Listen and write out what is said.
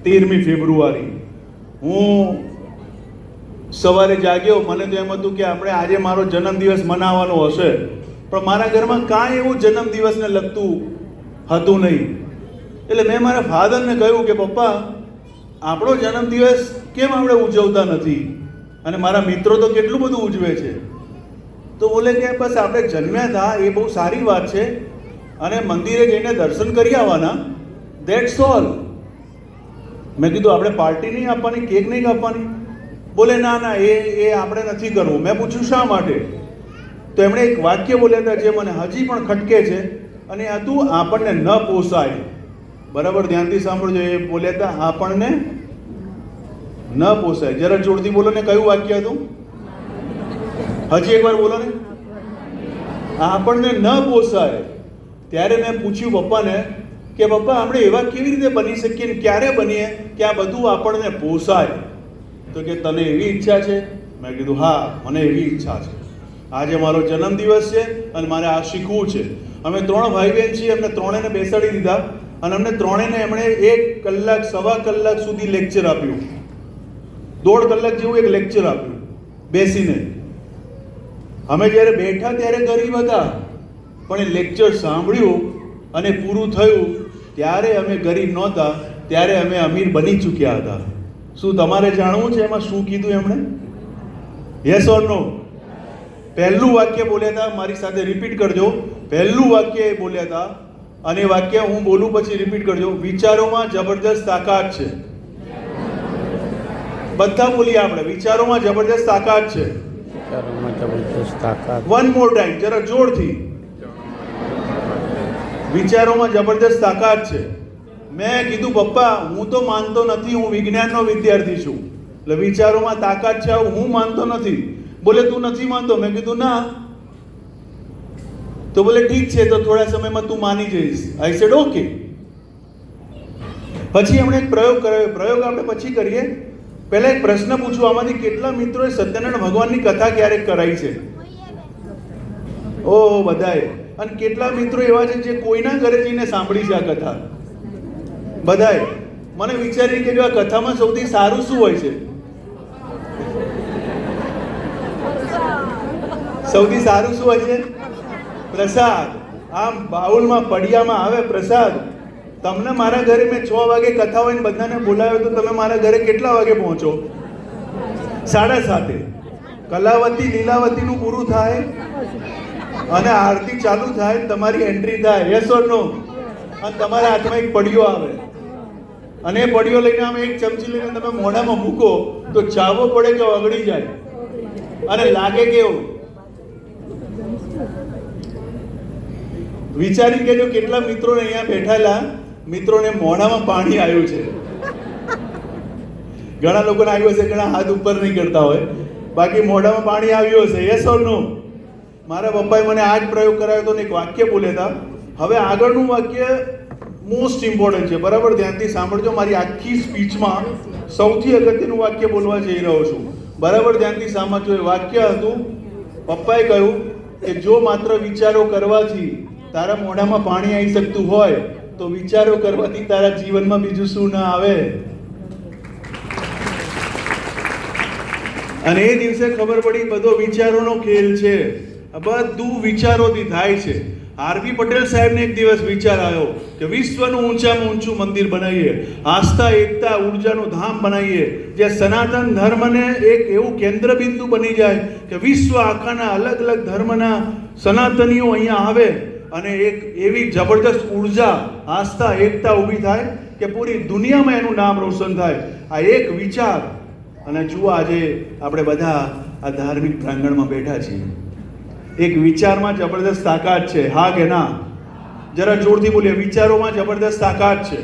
13મી ફેબ્રુઆરી. હું સવારે જાગ્યો, મને તો એમ હતું કે આપણે આજે મારો જન્મદિવસ મનાવવાનો હશે, પણ મારા ઘરમાં કાંઈ એવું જન્મદિવસને લગતું હતું નહીં. એટલે મેં મારા ફાધરને કહ્યું કે પપ્પા, આપણો જન્મદિવસ કેમ આપણે ઉજવતા નથી? અને મારા મિત્રો તો કેટલું બધું ઉજવે છે. તો બોલે કે બસ આપણે જન્મ્યા હતા એ બહુ સારી વાત છે, અને મંદિરે જઈને દર્શન કરી આવવાના, ધેટ્સ ઓલ. મેં કીધું આપણે પાર્ટી નહીં આપવાની, કેક નહીં કાપવાની? બોલે ના ના, એ આપણે નથી કરવું. મેં પૂછ્યું શા માટે? તો એમણે એક વાક્ય બોલ્યા હતા જે મને હજી પણ ખટકે છે, અને આ હતું આપણને ન પોસાય. બરાબર ધ્યાનથી સાંભળજો. એ બોલ્યા હતા આપણને ન પોસાય. જરા જોરથી બોલો ને, કયું વાક્ય હતું? હજી એકવાર બોલો ને. આપણને ન પોસાય. ત્યારે મેં પૂછ્યું પપ્પાને કે પપ્પા, આપણે એવા કેવી રીતે બની શકીએ ને ક્યારે બનીએ કે આ બધું આપણને પોસાય? તો કે તને એવી ઈચ્છા છે? મેં કીધું હા, મને એવી ઈચ્છા છે. આજે મારો જન્મદિવસ છે અને મારે આ શીખવું છે. અમે 3 ભાઈ બહેન છીએ, અમને ત્રણેયને બેસાડી દીધા અને અમને ત્રણેયને એમણે 1 કલાક, સવા કલાક સુધી લેક્ચર આપ્યું. 1.5 કલાક જેવું એક લેક્ચર આપ્યું બેસીને. અમે જ્યારે બેઠા ત્યારે ગરીબ હતા, પણ એ લેક્ચર સાંભળ્યું અને પૂરું થયું ત્યારે અમે ગરીબ નહોતા, ત્યારે અમે અમીર બની ચૂક્યા હતા. શું તમારે જાણવું છે એમાં શું કીધું એમણે? યસ ઓર નો? પહેલું વાક્ય બોલ્યા હતા, મારી સાથે રિપીટ કરજો. પહેલું વાક્ય એ બોલ્યા હતા, અને વાક્ય હું બોલું પછી રિપીટ કરજો. વિચારોમાં જબરદસ્ત તાકાત છે. બધા બોલીએ આપણે, વિચારોમાં જબરદસ્ત તાકાત છે. વન મોર ટાઈમ, જરા જોરથી. વિચારોમાં જબરદસ્ત તાકાત છે. મેં કીધું પપ્પા, હું તો માનતો નથી, હું વિજ્ઞાનનો વિદ્યાર્થી છું, એટલે વિચારોમાં તાકાત છે આવું હું માનતો નથી. બોલે તું નથી માનતો? મેં કીધું ના. તો બોલે ઠીક છે, તો થોડા સમયમાં તું માની જઈશ. I said okay. પછી એમણે એક પ્રયોગ કર્યો. પ્રયોગ આપણે પછી કરીએ. પહેલા એક પ્રશ્ન પૂછું, આમાંથી કેટલા મિત્રોએ સત્યનારાયણ ભગવાનની કથા ક્યારેક કરાઈ છે? ઓહો, બધાએ. અને કેટલા મિત્રો એવા છે જે કોઈના ઘરે જઈને સાંભળી છે આ કથા? બધાએ. મને વિચારી કે જો આ કથામાં સૌથી સારું શું હોય છે? સૌથી સારું શું હોય છે? પ્રસાદ. આમ બાઉલમાં પડિયામાં આવે પ્રસાદ. તમને મારા ઘરે મેં 6 વાગે કથા હોય ને બધાને બોલાવ્યો તો તમે મારા ઘરે કેટલા વાગે પહોંચો? 7:30. કલાવતી લીલાવતીનું પૂરું થાય અને આરતી ચાલુ થાય, તમારી એન્ટ્રી થાય. યસ ઓર નો? અને તમારા હાથમાં એક પડિયો આવે, અને એ પડિયો લઈને આમ એક ચમચી લઈને તમે મોઢામાં મૂકો તો ચાવો પડે કે ઓગળી જાય? અને લાગે કેવું? વિચારી કેજો કેટલા મિત્રોને અહીંયા બેઠેલા મિત્રોને મોઢામાં પાણી આવ્યું છે. ઘણા લોકોને આવ્યું હશે, ઘણા હાથ ઉપર નહીં કરતા હોય, બાકી મોઢામાં પાણી આવ્યું હશે. યસ ઓર નો? મારા પપ્પાએ મને આ જ પ્રયોગ કરાવ્યો હતો ને એક વાક્ય બોલ્યા હતા. હવે આગળનું વાક્ય મોસ્ટ ઇમ્પોર્ટન્ટ છે. બરાબર ધ્યાનથી સાંભળજો. મારી આખી સ્પીચમાં સૌથી અગત્યનું વાક્ય બોલવા જઈ રહ્યો છું. બરાબર ધ્યાનથી સાંભળજો. એ વાક્ય હતું, પપ્પાએ કહ્યું કે જો માત્ર વિચારો કરવાથી તારા મોઢામાં પાણી આવી શકતું હોય તો વિચારો કરવાથી તારા જીવનમાં બીજું શું ના આવે? અને એ દિવસે ખબર પડી બધો વિચારોનો ખેલ છે. બધું વિચારોથી થાય છે. આરબી પટેલ સાહેબને એક દિવસ વિચાર આવ્યો કે વિશ્વનું ઊંચામાં ઊંચું મંદિર બનાવીએ, આસ્થા, એકતા, ઉર્જાનું ધામ બનાવીએ, જ્યાં સનાતન ધર્મને એક એવું કેન્દ્ર બિંદુ બની જાય કે વિશ્વ આખાના અલગ અલગ ધર્મના સનાતનીઓ અહીંયા આવે અને એક એવી જબરદસ્ત ઉર્જા, આસ્થા, એકતા ઊભી થાય કે પૂરી દુનિયામાં એનું નામ રોશન થાય. આ એક વિચાર. અને જુઓ આજે આપણે બધા આ ધાર્મિક પ્રાંગણમાં બેઠા છીએ. એક વિચારમાં જબરદસ્ત તાકાત છે. હા કે ના? જરા જોરથી બોલીએ. વિચારોમાં જબરદસ્ત તાકાત છે.